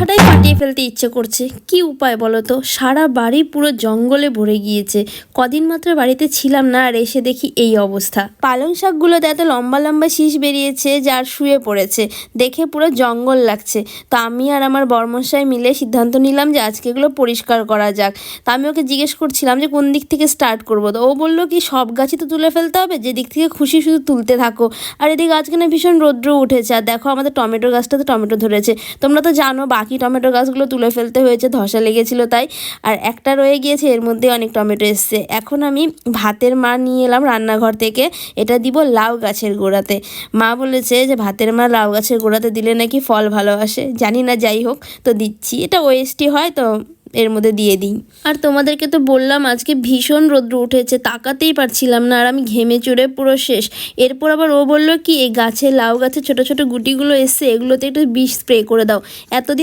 মাথাটাই ফাটিয়ে ফেলতে ইচ্ছে করছে। কি উপায় বলো তো? সারা বাড়ি পুরো জঙ্গলে ভরে গিয়েছে। কদিন মাত্র বাড়িতে ছিলাম না, আর এসে দেখি এই অবস্থা। পালং শাকগুলোতে এত লম্বা লম্বা শীষ বেরিয়েছে যার শুয়ে পড়েছে, দেখে পুরো জঙ্গল লাগছে। তো আমি আর আমার বর্মশাই মিলে সিদ্ধান্ত নিলাম যে আজকে এগুলো পরিষ্কার করা যাক। তা আমি ওকে জিজ্ঞেস করছিলাম যে কোন দিক থেকে স্টার্ট করবো। তো ও বললো কি সব গাছই তো তুলে ফেলতে হবে, যে দিক থেকে খুশি শুধু তুলতে থাকো। আর এদিকে আজকে না ভীষণ রৌদ্র উঠেছে, আর দেখো আমাদের টমেটো গাছটাতে টমেটো ধরেছে। তোমরা তো জানো বাকি টমেটো গাছগুলো তুলে ফেলতে হয়েছে, ধসা লেগেছিল তাই। আর একটা রয়ে গিয়েছে, এর মধ্যে অনেক টমেটো এসছে। এখন আমি ভাতের মাড় নিয়ে এলাম রান্নাঘর থেকে, এটা দিব লাউ গাছের গোড়াতে। মা বলেছে যে ভাতের মাড় লাউ গাছের গোড়াতে দিলে নাকি ফল ভালো আসে, জানি না, যাই হোক তো দিচ্ছি। এটা ওয়েস্টই হয় তো এর মধ্যে দিয়ে দিই। আর তোমাদেরকে তো বললাম আজকে ভীষণ রৌদ্র উঠেছে, তাকাতেই পারছিলাম না, আর আমি ঘেমে চড়ে পুরো শেষ। এরপর আবার ও বললো কি এই গাছে লাউ গাছে ছোট ছোট গুটিগুলো এসছে, এগুলোতে একটু বিষ স্প্রে করে দাও। এতদিন